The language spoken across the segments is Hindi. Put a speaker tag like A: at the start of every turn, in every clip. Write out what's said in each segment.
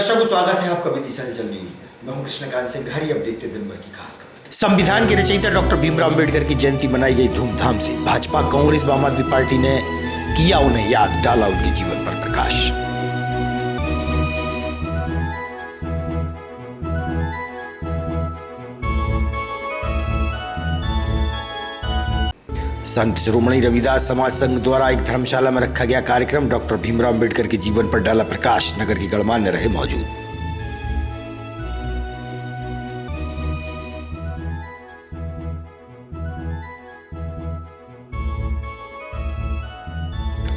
A: दर्शकों, स्वागत है आपका विदिशा न्यूज में। मैं हूं कृष्णकांत सिंह। अब देखते दिन भर की खास खबर। संविधान के रचयिता डॉक्टर भीमराव अम्बेडकर की जयंती मनाई गई धूमधाम से। भाजपा, कांग्रेस, आम आदमी पार्टी ने किया उन्हें याद, डाला उनके जीवन पर प्रकाश। संत शिरोमणि रविदास समाज संघ द्वारा एक धर्मशाला में रखा गया कार्यक्रम डॉक्टर भीमराव अम्बेडकर के जीवन पर डाला प्रकाश। नगर के गणमान्य रहे मौजूद।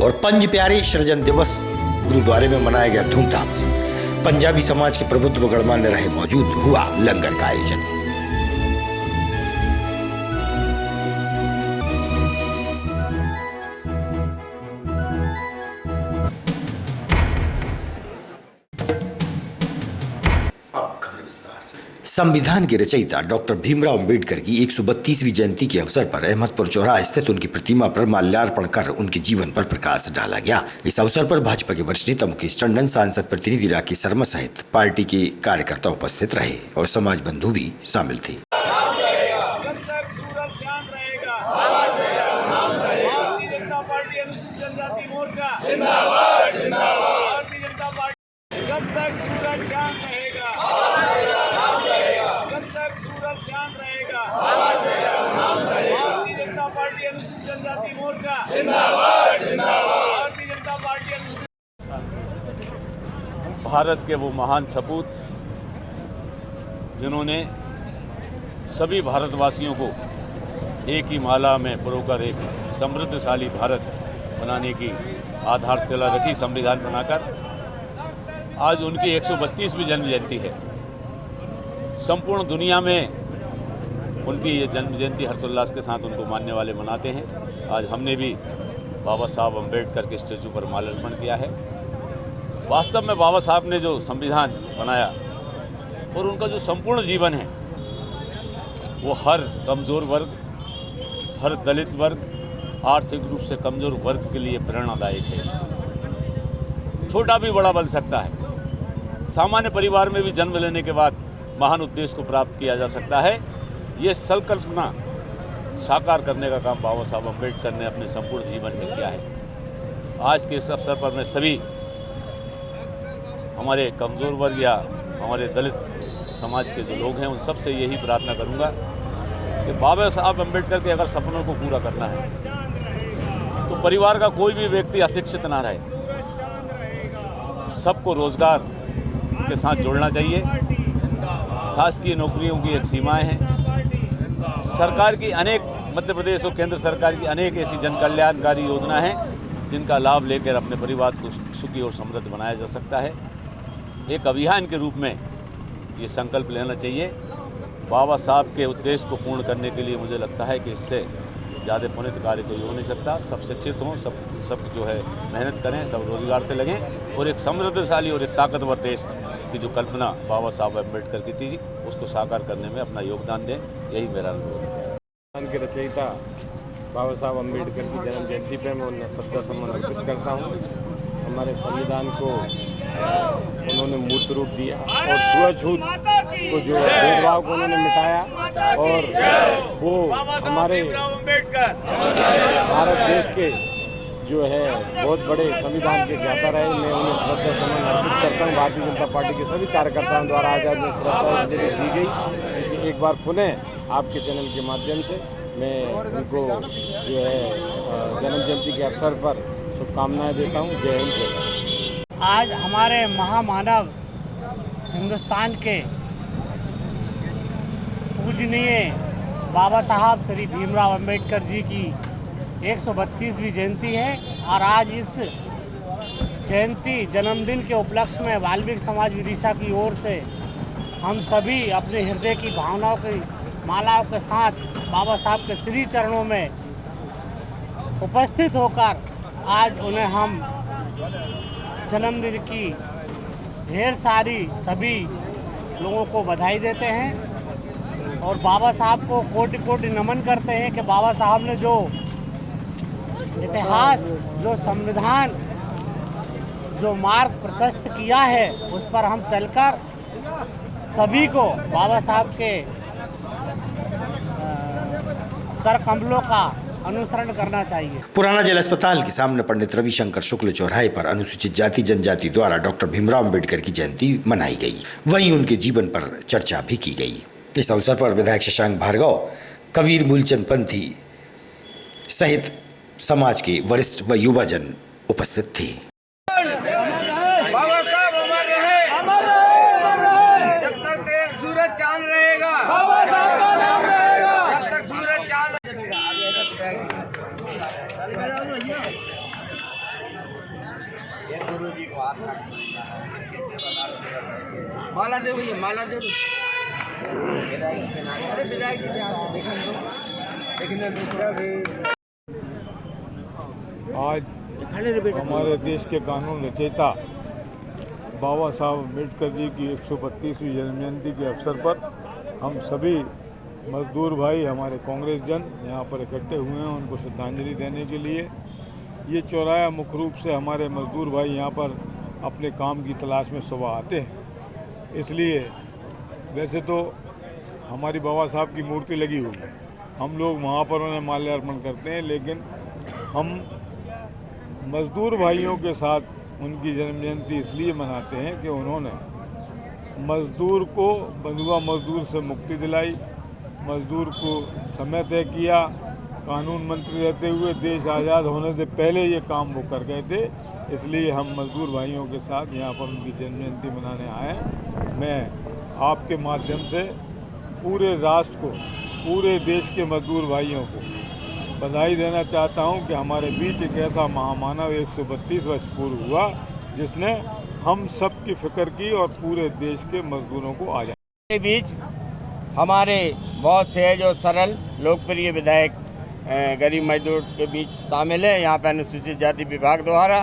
A: और पंज प्यारे सृजन दिवस गुरुद्वारे में मनाया गया धूमधाम से। पंजाबी समाज के प्रबुद्ध व गणमान्य रहे मौजूद। हुआ लंगर का आयोजन। संविधान के रचयिता डॉक्टर भीमराव अम्बेडकर की 132वीं जयंती के अवसर पर अहमदपुर चौराहा स्थित उनकी प्रतिमा पर माल्यार्पण कर उनके जीवन पर प्रकाश डाला गया। इस अवसर पर भाजपा के वरिष्ठ नेता मुकेश टंडन, सांसद प्रतिनिधि राकेश शर्मा सहित पार्टी के कार्यकर्ता उपस्थित रहे और समाज बंधु भी शामिल थे।
B: भारत के वो महान सपूत जिन्होंने सभी भारतवासियों को एक ही माला में परोकर एक समृद्धशाली भारत बनाने की आधारशिला रखी संविधान बनाकर। आज उनकी 132वीं जन्म जयंती है। संपूर्ण दुनिया में उनकी ये जन्म जयंती हर्षोल्लास के साथ उनको मानने वाले मनाते हैं। आज हमने भी बाबा साहब अम्बेडकर के स्टैचू पर माल्यार्पण किया है। वास्तव में बाबा साहब ने जो संविधान बनाया और उनका जो संपूर्ण जीवन है वो हर कमज़ोर वर्ग, हर दलित वर्ग, आर्थिक रूप से कमज़ोर वर्ग के लिए प्रेरणादायक है। छोटा भी बड़ा बन सकता है। सामान्य परिवार में भी जन्म लेने के बाद महान उद्देश्य को प्राप्त किया जा सकता है। ये संकल्पना साकार करने का काम बाबा साहब अम्बेडकर ने अपने संपूर्ण जीवन में किया है। आज के इस अवसर पर मैं सभी हमारे कमज़ोर वर्ग या हमारे दलित समाज के जो लोग हैं उन सबसे यही प्रार्थना करूंगा कि बाबा साहब अम्बेडकर के अगर सपनों को पूरा करना है तो परिवार का कोई भी व्यक्ति अशिक्षित ना रहे, सबको रोजगार के साथ जोड़ना चाहिए। शासकीय नौकरियों की एक सीमाएं हैं। सरकार की अनेक, मध्य प्रदेश और केंद्र सरकार की अनेक ऐसी जन कल्याणकारी योजना हैं जिनका लाभ लेकर अपने परिवार को सुखी और समृद्ध बनाया जा सकता है। एक अभियान के रूप में ये संकल्प लेना चाहिए। बाबा साहब के उद्देश्य को पूर्ण करने के लिए मुझे लगता है कि इससे ज़्यादा पुनित कार्य कोई हो नहीं सकता। सब शिक्षित हों, सब जो है मेहनत करें, सब रोजगार से लगें और एक समृद्धशाली और एक ताकतवर देश की जो कल्पना बाबा साहब अम्बेडकर की थी उसको साकार करने में अपना योगदान दें। यही मेरा अनुभव है।
C: संविधान के रचयिता बाबा साहब अम्बेडकर की जन्म जयंती पर मैं उन्हें श्रद्धा सम्मान अर्पित करता हूँ। हमारे संविधान को उन्होंने मूर्त रूप दिया और छुआछूत को जो भेदभाव को उन्होंने मिटाया और वो हमारे भारत देश के जो है बहुत बड़े संविधान के ज्ञाता रहे। मैं उन्हें श्रद्धा सम्मान अर्पित करता हूँ। भारतीय जनता पार्टी के सभी कार्यकर्ताओं द्वारा आज में श्रद्धांजलि दी गई। इसे एक बार पुनः आपके चैनल के माध्यम से मैं उनको जो है जन्म जयंती के अवसर पर शुभकामनाएं देता हूँ। जय हिंद, जय भारत।
D: आज हमारे महामानव हिंदुस्तान के पूजनीय बाबा साहब श्री भीमराव अम्बेडकर जी की 132वीं जयंती है और आज इस जयंती जन्मदिन के उपलक्ष्य में वाल्मीकि समाज विदिशा की ओर से हम सभी अपने हृदय की भावनाओं की मालाओं के साथ बाबा साहब के श्री चरणों में उपस्थित होकर आज उन्हें हम जन्मदिन की ढेर सारी सभी लोगों को बधाई देते हैं और बाबा साहब को कोटि कोटि नमन करते हैं कि बाबा साहब ने जो इतिहास, जो संविधान, जो मार्ग प्रशस्त किया है उस पर हम चलकर सभी को बाबा साहब के कर कमलों का अनुसरण करना चाहिए।
A: पुराना जेल अस्पताल के सामने पंडित रविशंकर शुक्ल चौराहे पर अनुसूचित जाति जनजाति द्वारा डॉक्टर भीमराव अंबेडकर की जयंती मनाई गई। वहीं उनके जीवन पर चर्चा भी की गई। इस अवसर पर विधायक शशांक भार्गव, कबीर मूलचंद पंथी सहित समाज के वरिष्ठ व युवाजन उपस्थित थे।
E: बाबा साहब अमर रहे, जब तक देश सूरज चांद रहेगा, बाबा साहब का नाम रहेगा, जब तक सूरज चांद माला दे भैया, माला दे। अरे विधायक जी ध्यान से देखने दो।
C: आज हमारे देश के कानून रचयिता बाबा साहब अम्बेडकर जी की 132वीं जन्म जयंती के अवसर पर हम सभी मजदूर भाई, हमारे कांग्रेस जन यहाँ पर इकट्ठे हुए हैं उनको श्रद्धांजलि देने के लिए। ये चौराहा मुख्य रूप से हमारे मजदूर भाई यहाँ पर अपने काम की तलाश में सुबह आते हैं, इसलिए वैसे तो हमारी बाबा साहब की मूर्ति लगी हुई है, हम लोग वहाँ पर उन्हें माल्यार्पण करते हैं, लेकिन हम मज़दूर भाइयों के साथ उनकी जन्म जयंती इसलिए मनाते हैं कि उन्होंने मज़दूर को बंधुआ मज़दूर से मुक्ति दिलाई, मज़दूर को समय तय किया। कानून मंत्री रहते हुए देश आज़ाद होने से पहले ये काम वो कर गए थे, इसलिए हम मज़दूर भाइयों के साथ यहाँ पर उनकी जन्म जयंती मनाने आए। मैं आपके माध्यम से पूरे राष्ट्र को, पूरे देश के मज़दूर भाइयों को बधाई देना चाहता हूं कि हमारे बीच एक ऐसा महामानव 132 वर्ष पूर्व हुआ जिसने हम सब की फिक्र की और पूरे देश के मजदूरों को आज़ाद।
E: के बीच हमारे बहुत सहज और सरल लोकप्रिय विधायक गरीब मजदूर के बीच शामिल है। यहाँ पर अनुसूचित जाति विभाग द्वारा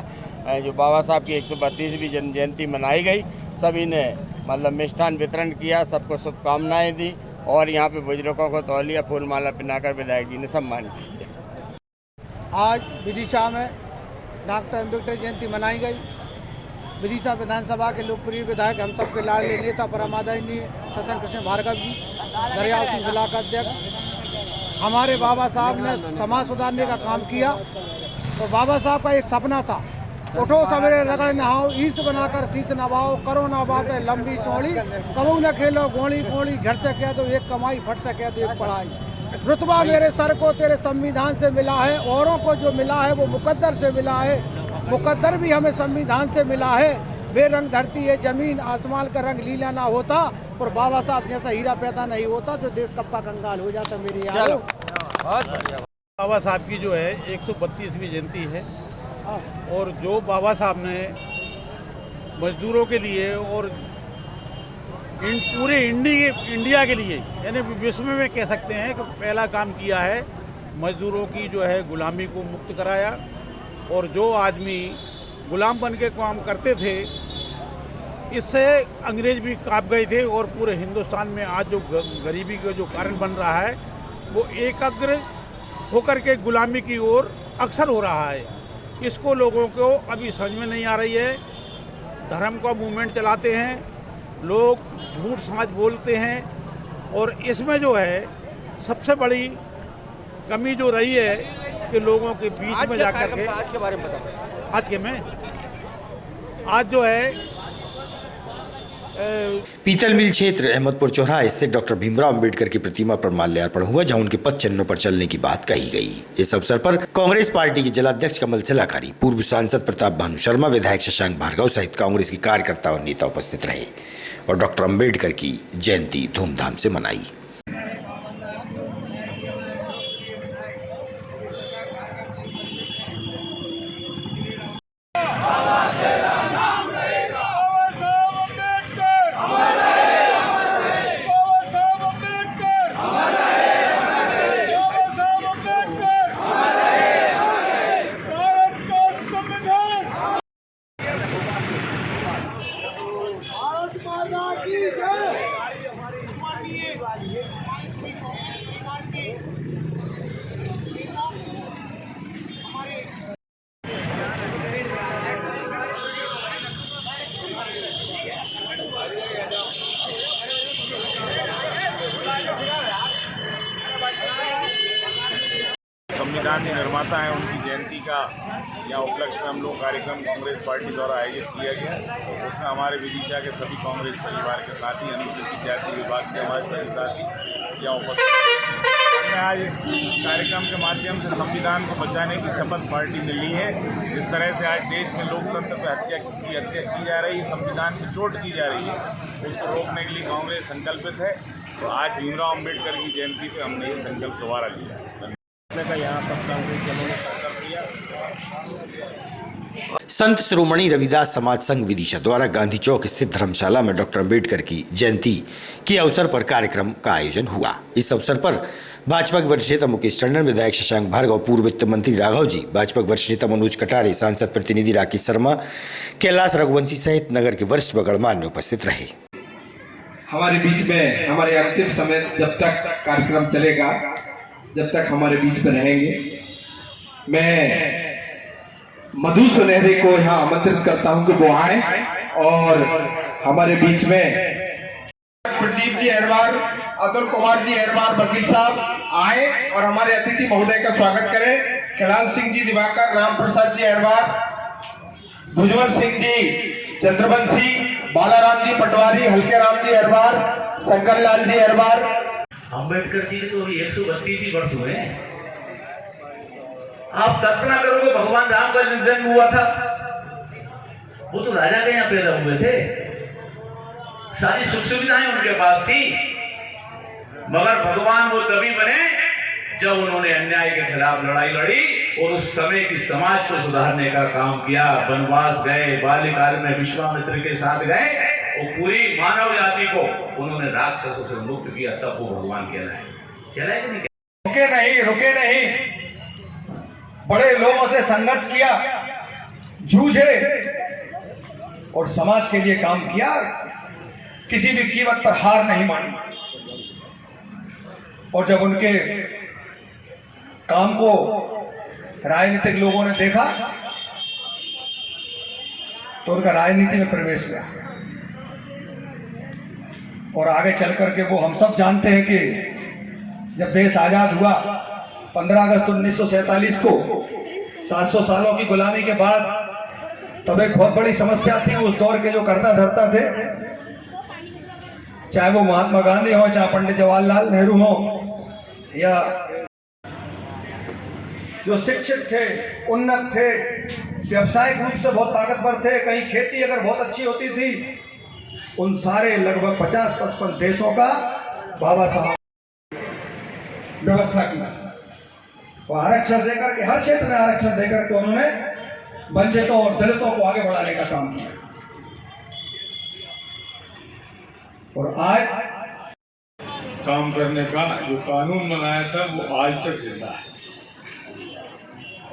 E: जो बाबा साहब की 132वीं जन्म जयंती मनाई गई, सभी ने मतलब मिष्ठान वितरण किया, सबको शुभकामनाएँ दी और यहाँ पे बुजुर्गों को तौलिया फूलमाला पहनाकर विधायक जी ने सम्मान किया।
F: आज विदिशा में डॉक्टर अम्बेडकर जयंती मनाई गई। विदिशा विधानसभा के लोकप्रिय विधायक, हम सबके लाडले नेता परम आदरणीय शशांक कृष्ण भार्गव जी, दरियाव सिंह जिला का अध्यक्ष, हमारे बाबा साहब ने समाज सुधारने का काम किया और बाबा साहब का एक सपना था, उठो सवेरे रगड़ नहाओ, ईस बनाकर शीश नवाओ, करो ना बात लंबी चौड़ी, कबू न खेलो गोली गोली, झड़ सके तो एक कमाई, फट सके तो एक पढ़ाई। रुतबा मेरे सर को तेरे संविधान से मिला है, औरों को जो मिला है वो मुकद्दर से मिला है, मुकद्दर भी हमें संविधान से मिला है। बेरंग धरती है जमीन, आसमान का रंग लीला ना होता और बाबा साहब जैसा हीरा पैदा नहीं होता जो देश कप्पा कंगाल हो जाता। मेरी यार
G: बाबा साहब की जो है 132वीं जयंती है और जो बाबा साहब ने मजदूरों के लिए और पूरे इंडिया के लिए, यानी विश्व में कह सकते हैं कि पहला काम किया है, मजदूरों की जो है गुलामी को मुक्त कराया। और जो आदमी गुलाम बन के काम करते थे, इससे अंग्रेज भी कांप गए थे और पूरे हिंदुस्तान में आज जो गरीबी का जो कारण बन रहा है वो एकाग्र होकर के गुलामी की ओर अक्सर हो रहा है। इसको लोगों को अभी समझ में नहीं आ रही है। धर्म का मूवमेंट चलाते हैं लोग, झूठ साँच बोलते हैं और इसमें जो है सबसे बड़ी कमी जो रही है कि लोगों के बीच में जाकर के
E: आज के बारे में बताओ।
G: आज जो है
A: पीतल मिल क्षेत्र अहमदपुर चौराहा स्थित डॉक्टर भीमराव अंबेडकर की प्रतिमा पर माल्यार्पण हुआ, जहां उनके पद चिन्हों पर चलने की बात कही गई। इस अवसर पर कांग्रेस पार्टी के जिलाध्यक्ष कमल सिलाकारी, पूर्व सांसद प्रताप भानु शर्मा, विधायक शशांक भार्गव सहित कांग्रेस के कार्यकर्ता और नेता उपस्थित रहे और डॉक्टर अंबेडकर की जयंती धूमधाम से मनाई।
E: भारत माता की जय।
H: संविधान के निर्माता हैं उनकी जयंती का या उपलक्ष्य में हम लोग कार्यक्रम कांग्रेस पार्टी द्वारा आयोजित किया गया। उसमें हमारे विदिशा के सभी कांग्रेस परिवार के साथी, अनुसूचित जाति विभाग के हमारे सभी साथी यहाँ उपस्थित। हमने आज इस कार्यक्रम के माध्यम से संविधान को बचाने की शपथ पार्टी ने ली है। जिस तरह से आज देश में लोकतंत्र पर हत्या की जा रही है, संविधान की चोट की जा रही है, उसको रोकने के लिए कांग्रेस संकल्पित है। तो आज भीमराव अम्बेडकर की जयंती पे हमने ये संकल्प दोबारा लिया का यहाँ सब कांग्रेस जनों ने संकल्प लिया।
A: संत शिरोमणि रविदास समाज संघ विदिशा द्वारा गांधी चौक स्थित धर्मशाला में डॉक्टर अम्बेडकर की जयंती के अवसर पर कार्यक्रम का आयोजन हुआ। इस अवसर पर भाजपा के वरिष्ठ नेता मुकेश टंडन, विधायक शशांक भार्गव, पूर्व वित्त मंत्री राघव जी, भाजपा के वरिष्ठ नेता मनोज कटारे, सांसद प्रतिनिधि राकेश शर्मा, कैलाश रघुवंशी सहित नगर के वरिष्ठ व गणमान्य उपस्थित रहे।
I: हमारे बीच में हमारे अंतिम समय जब तक कार्यक्रम चलेगा, जब तक हमारे बीच में रहेंगे, मैं मधु सुनहरे को यहाँ आमंत्रित करता हूँ कि वो आए और हमारे बीच में प्रदीप जी अहरवार, अतुल कुमार जी अहरवार, वकील साहब आए और हमारे अतिथि महोदय का स्वागत करें। खिलाल सिंह जी दिवाकर, राम प्रसाद जी अहरवार, भुजबल सिंह जी चंद्रवंशी, बालाराम जी पटवारी, हल्के राम जी अहरवार, शंकर लाल जी अहरवार।
J: अम्बेडकर जी के तो अभी 132 ही वर्ष हुए हैं। आप कल्पना करोगे भगवान राम का जन्म हुआ था, वो तो राजा के यहाँ पैदा हुए थे, सारी सुख सुविधाएं उनके पास थी, मगर भगवान वो तभी बने जब उन्होंने अन्याय के खिलाफ लड़ाई लड़ी और उस समय की समाज को सुधारने का काम किया। वनवास गए, बाल्यकाल में विश्वामित्र के साथ गए और पूरी मानव जाति को उन्होंने राक्षसों से मुक्त किया, तब वो भगवान कहलाए कि नहीं।
I: रुके नहीं, बड़े लोगों से संघर्ष किया, जूझे और समाज के लिए काम किया, किसी भी कीमत पर हार नहीं मानी। और जब उनके काम को राजनीतिक लोगों ने देखा तो उनका राजनीति में प्रवेश हुआ और आगे चल करके वो हम सब जानते हैं कि जब देश आजाद हुआ 15 अगस्त 1947 को 700 सालों की गुलामी के बाद, तब एक बहुत बड़ी समस्या थी उस दौर के जो करता धरता थे, चाहे वो महात्मा गांधी हो, चाहे पंडित जवाहरलाल नेहरू हो, या जो शिक्षित थे, उन्नत थे, व्यवसायिक रूप से बहुत ताकतवर थे, कहीं खेती अगर बहुत अच्छी होती थी, उन सारे लगभग 50-55 देशों का बाबा साहब व्यवस्था की। वो आरक्षण देकर के, हर क्षेत्र में आरक्षण देकर के उन्होंने वंचितों और दलितों को आगे बढ़ाने का काम किया। और आज
H: काम करने का जो कानून बनाया था वो आज तक जिंदा है।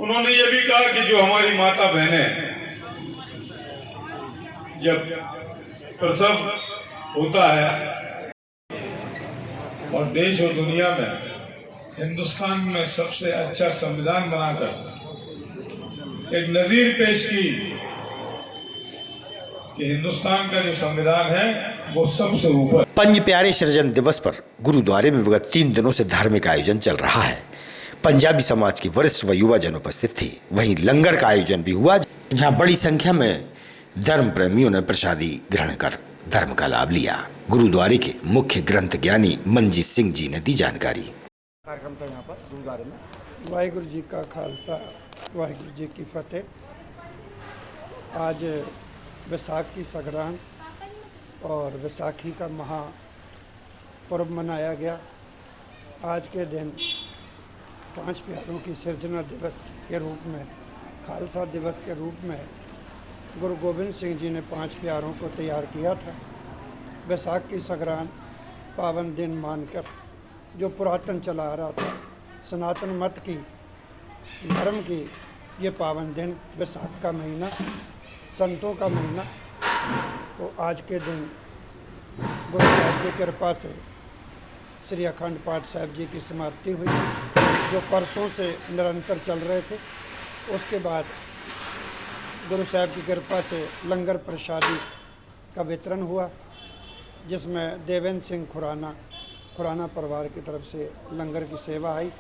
H: उन्होंने ये भी कहा कि जो हमारी माता बहनें जब प्रसव होता है और देश और दुनिया में हिंदुस्तान में सबसे अच्छा संविधान बनाकर एक नजीर पेश की कि हिंदुस्तान का जो संविधान है वो सबसे ऊपर।
A: पंज प्यारे सृजन दिवस पर गुरुद्वारे में विगत 3 दिनों से धार्मिक आयोजन चल रहा है। पंजाबी समाज के वरिष्ठ व युवा जन उपस्थित थे। वहीं लंगर का आयोजन भी हुआ, जहां बड़ी संख्या में धर्म प्रेमियों ने प्रसादी ग्रहण कर धर्म का लाभ लिया। गुरुद्वारे के मुख्य ग्रंथ ज्ञानी मनजीत सिंह जी ने दी जानकारी।
C: कार्यक्रम था यहाँ पर गुरुद्वारे में।
K: वाहिगुरु जी का खालसा, वाहिगुरु जी की फतेह। आज वैसाख की संक्रांत और वैसाखी का महापर्व मनाया गया। आज के दिन 5 प्यारों की सिरजना दिवस के रूप में, खालसा दिवस के रूप में गुरु गोबिंद सिंह जी ने 5 प्यारों को तैयार किया था। वैसाख की संक्रांत पावन दिन मानकर जो पुरातन चला आ रहा था, सनातन मत की, धर्म की, ये पावन दिन, वैसाख का महीना, संतों का महीना, तो आज के दिन गुरु साहब की कृपा से श्री अखंड पाठ साहब जी की समाप्ति हुई, जो परसों से निरंतर चल रहे थे। उसके बाद गुरु साहब की कृपा से लंगर प्रसादी का वितरण हुआ, जिसमें देवेंद्र सिंह खुराना परिवार की तरफ से लंगर की सेवा आई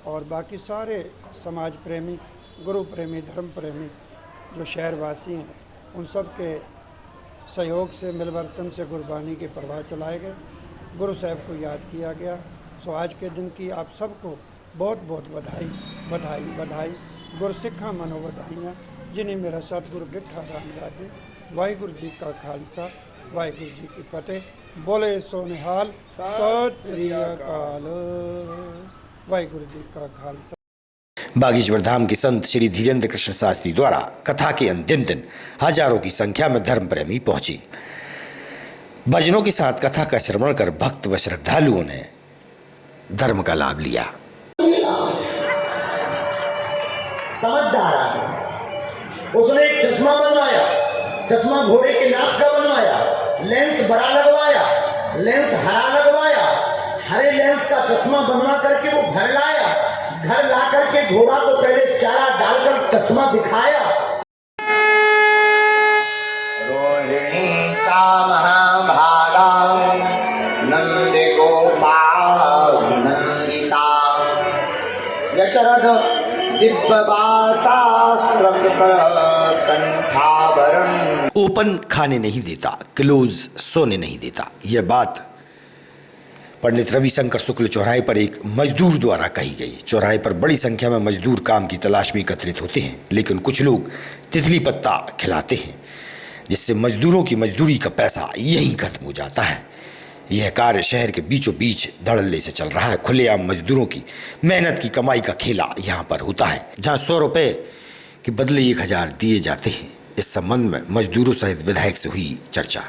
K: और बाकी सारे समाज प्रेमी, गुरु प्रेमी, धर्म प्रेमी जो शहरवासी हैं, उन सब के सहयोग से, मिलवर्तन से गुरबानी के प्रवाह चलाए गए, गुरु साहब को याद किया गया। सो आज के दिन की आप सबको बहुत बहुत बधाई बधाई बधाई। गुरसिखा मनो बधाइयाँ। जिन्हें मेरा सतगुरु डिठा राम दादे। वाहिगुरु जी का खालसा, वाहिगुरु जी की फतेह। बोले सो निहाल, सत श्री अकाल। वाहिगुरु जी का खालसा।
A: बागेश्वर धाम के संत श्री धीरेन्द्र कृष्ण शास्त्री द्वारा कथा के अंतिम दिन हजारों की संख्या में धर्म प्रेमी पहुंचे। भजनों के साथ कथा का श्रवण कर भक्त व श्रद्धालुओं ने धर्म का लाभ लिया।
L: समझदार आदमी, उसने एक चश्मा बनवाया, चश्मा घोड़े के नाक का बनवाया, लेंस बड़ा लगवाया, लेंस हरा लगवाया, हरे लेंस का चश्मा बनवा करके वो घर लाया, घर ला करके घोड़ा को पहले चारा डालकर चश्मा दिखाया। रोहिणी चा महाभागा नंदे गोपाल नंदिता यचरद कंठाभरण।
A: ओपन खाने नहीं देता, क्लोज सोने नहीं देता। यह बात पंडित रविशंकर शुक्ल चौराहे पर एक मजदूर द्वारा कही गई। चौराहे पर बड़ी संख्या में मजदूर काम की तलाश में एकत्रित होते हैं, लेकिन कुछ लोग तितली पत्ता खिलाते हैं, जिससे मजदूरों की मजदूरी का पैसा यहीं खत्म हो जाता है। यह कार्य शहर के बीचों बीच धड़ल्ले से चल रहा है। खुलेआम मजदूरों की मेहनत की कमाई का खेला यहाँ पर होता है, जहाँ 100 रुपये के बदले 1000 दिए जाते हैं। इस संबंध में मजदूरों सहित विधायक से हुई चर्चा।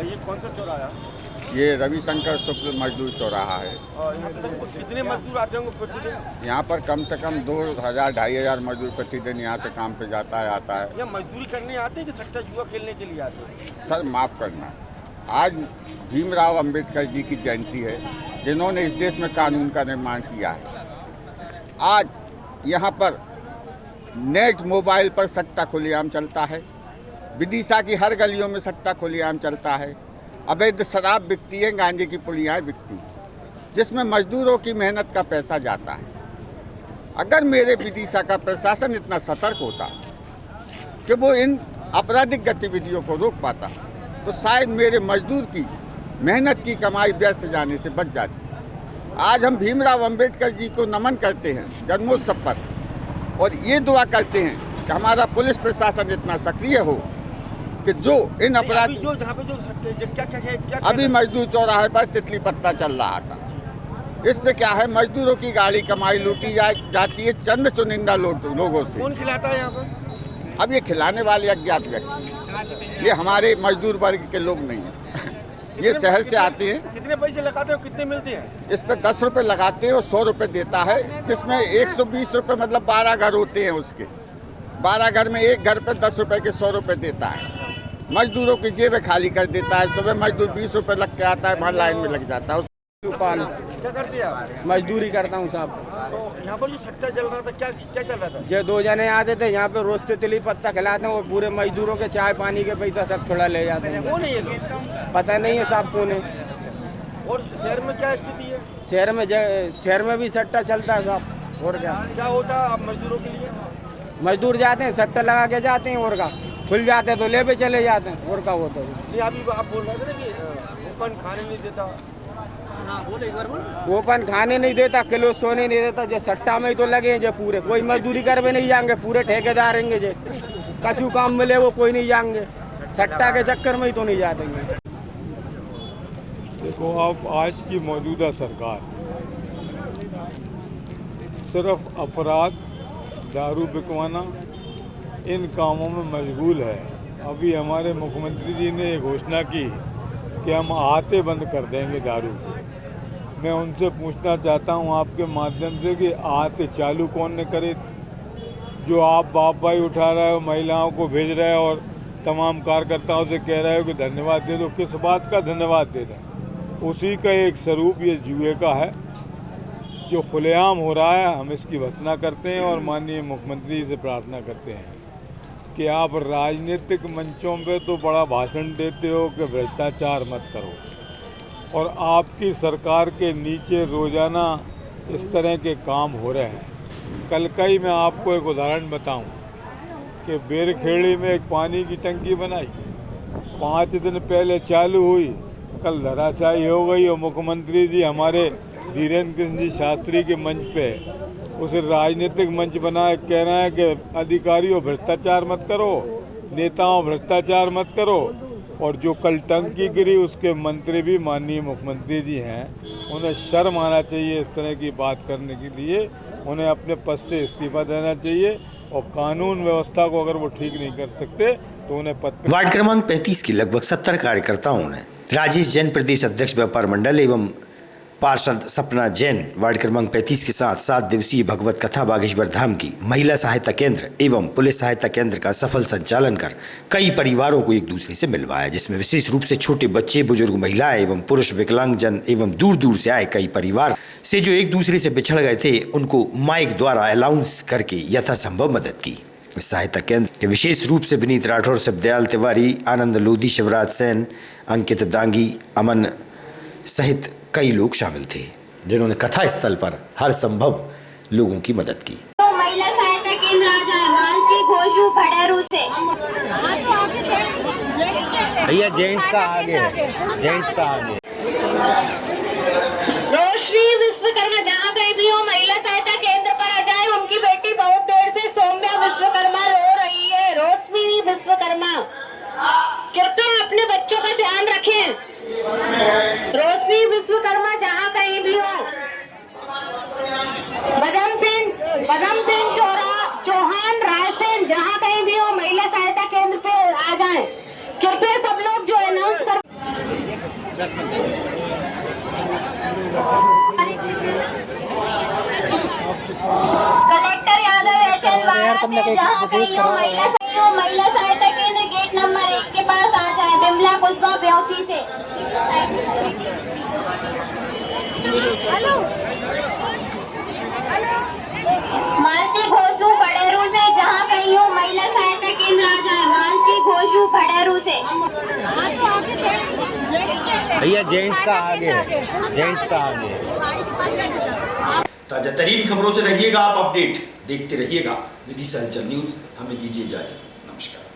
C: ये कौन सा चौराहा?
E: ये रविशंकर शुक्ल मजदूर चौराहा है।
C: कितने मजदूर आते होंगे प्रतिदिन?
E: यहाँ पर कम से कम 2000-2500 मजदूर प्रतिदिन यहाँ से काम पे जाता है, आता है।
C: या मजदूरी करने आते हैं कि सट्टा जुआ खेलने के लिए आते हैं?
E: सर माफ़ करना, आज भीमराव अंबेडकर जी की जयंती है, जिन्होंने इस देश में कानून का निर्माण किया है। आज यहाँ पर नेट मोबाइल पर सट्टा खुलेआम चलता है, विदिशा की हर गलियों में सट्टा खुलेआम चलता है, अवैध शराब बिकती है, गांजे की पुड़ियाँ बिकती हैं, जिसमें मजदूरों की मेहनत का पैसा जाता है। अगर मेरे विदिशा का प्रशासन इतना सतर्क होता कि वो इन आपराधिक गतिविधियों को रोक पाता, तो शायद मेरे मजदूर की मेहनत की कमाई व्यर्थ जाने से बच जाती। आज हम भीमराव अंबेडकर जी को नमन करते हैं जन्मोत्सव पर, और ये दुआ करते हैं कि हमारा पुलिस प्रशासन इतना सक्रिय हो कि जो इन अपराधी अभी मजदूर चौराहे पर तितली पत्ता चल रहा था, इस पे क्या है, मजदूरों की गाड़ी कमाई लूटी जाती है चंद चुनिंदा लोगों से।
C: कौन खिलाता है यहाँ पर?
E: अब ये खिलाने वाले अज्ञात व्यक्ति, ये हमारे मजदूर वर्ग के लोग नहीं हैं, ये शहर से आते हैं।
C: कितने पैसे लगाते हो, कितने मिलते हैं?
E: इस पे 10 रुपये लगाते हैं और 100 रुपये देता है, जिसमें 120 रुपये मतलब 12 घर होते हैं उसके। 12 घर में एक घर पे 10 रुपये के 100 रुपये देता है। मजदूरों की जेबें खाली कर देता है। सुबह मजदूर 20 रुपये लग के आता है, वहाँ लाइन में लग जाता है।
C: क्या करते हैं आप?
M: मजदूरी करता हूँ साहब।
C: तो यहाँ पर जो सट्टा चल रहा था, क्या चल रहा था?
M: जो 2 जने आते थे यहाँ पे रोज तितली पत्ता खिलाते हैं, और पूरे मजदूरों के चाय पानी के पैसा सब थोड़ा ले जाते हैं।
C: कौन है ये लोग?
M: पता नहीं है साहब कौन है।
C: और शहर में क्या स्थिति है?
M: शहर में भी सट्टा चलता है साहब। और क्या
C: होता है आप मजदूरों के लिए?
M: मजदूर जाते हैं, सट्टा लगा के जाते हैं, और का खुल जाते हैं तो ले पे चले जाते हैं, और का होता है।
C: अभी आप बोल रहे थे ना कि ओपन खाने नहीं देता।
M: ओपन खाने नहीं देता, किलो सोने नहीं देता। जो सट्टा में ही तो लगे हैं, जो पूरे कोई मजदूरी कर भी नहीं जाएंगे, पूरे ठेकेदार रहेंगे। जो कछु काम मिले वो कोई नहीं जाएंगे, सट्टा के चक्कर में ही तो नहीं जाते।
N: देखो, अब आज की मौजूदा सरकार सिर्फ अपराध, दारू बिकवाना, इन कामों में मशगूल है। अभी हमारे मुख्यमंत्री जी ने घोषणा की कि हम आते बंद कर देंगे दारू के। मैं उनसे पूछना चाहता हूं आपके माध्यम से कि आते चालू कौन ने करे थे? जो आप बाप भाई उठा रहे हो, महिलाओं को भेज रहे हो और तमाम कार्यकर्ताओं से कह रहे हो कि धन्यवाद दे दो, किस बात का धन्यवाद दे दें? उसी का एक स्वरूप ये जुए का है जो खुलेआम हो रहा है। हम इसकी भर्त्सना करते हैं और माननीय मुख्यमंत्री से प्रार्थना करते हैं कि आप राजनीतिक मंचों पे तो बड़ा भाषण देते हो कि भ्रष्टाचार मत करो, और आपकी सरकार के नीचे रोज़ाना इस तरह के काम हो रहे हैं। कल का ही मैं आपको एक उदाहरण बताऊं कि बेरखेड़ी में एक पानी की टंकी बनाई, 5 दिन पहले चालू हुई, कल धराशायी हो गई और मुख्यमंत्री जी हमारे धीरेन्द्र कृष्ण जी शास्त्री के मंच पे उसे राजनीतिक मंच बनाए कह रहे हैं कि अधिकारियों भ्रष्टाचार मत करो, नेताओं भ्रष्टाचार मत करो। और जो कल टंकी गिरी उसके मंत्री भी माननीय मुख्यमंत्री जी हैं, उन्हें शर्म आना चाहिए इस तरह की बात करने के लिए, उन्हें अपने पद से इस्तीफा देना चाहिए और कानून व्यवस्था को अगर वो ठीक नहीं कर सकते तो उन्हें पद पे।
A: वार्ड क्रमांक 35 की लगभग 70 कार्यकर्ताओं ने राजेश जैन प्रदेश अध्यक्ष व्यापार मंडल एवं पार्षद सपना जैन वार्ड क्रमांक 35 के साथ 7 दिवसीय भगवत कथा बागेश्वर धाम की महिला सहायता केंद्र एवं पुलिस सहायता केंद्र का सफल संचालन कर कई परिवारों को एक दूसरे से मिलवाया, जिसमें विशेष रूप से छोटे बच्चे, बुजुर्ग महिलाएं एवं पुरुष विकलांगजन एवं दूर दूर से आए कई परिवार से जो एक दूसरे से बिछड़ गए थे, उनको माइक द्वारा अनाउंस करके यथासंभव मदद की। इस सहायता केंद्र के विशेष रूप से विनीत राठौर, शिवदयाल तिवारी, आनंद लोधी, शिवराज सेन, अंकित दांगी, अमन सहित कई लोग शामिल थे, जिन्होंने कथा स्थल पर हर संभव लोगों की मदद की।
O: तो महिला सहायता केंद्र आजारवाल की घोषू भड़ेरू से
P: भैया जेंट्स का आगे, जेंट्स का आगे।
O: रोशनी विश्वकर्मा जहाँ कहीं भी हो महिला सहायता केंद्र पर आ जाए। उनकी बेटी बहुत देर से सौम्या विश्वकर्मा रो रही है। रोशनी विश्वकर्मा कृपया अपने बच्चों का ध्यान रखें। रोशनी विश्वकर्मा जहाँ कहीं भी हो। बदम सिंह चौहान रायसेन जहाँ कहीं भी हो महिला सहायता केंद्र पे आ जाएं। कृपया सब लोग जो अनाउंस कर। कलेक्टर यादव जहाँ कहीं हो महिला सहायता केंद्र गेट नंबर 1 के पास आ जाए। बिमला कुशवा बेहोची से। हेलो मालती घोषू भड़ेरू से जहाँ कहीं हो महिला सहायता केंद्र आ जाए। मालती घोषू भड़ेरू से।
P: भैया जेंट्स का आगे, जेंट्स का आगे।
A: ताजा तरीन खबरों से रहिएगा आप अपडेट, देखते रहिएगा विदिशा हलचल न्यूज। हमें दीजिए इजाजत, नमस्कार।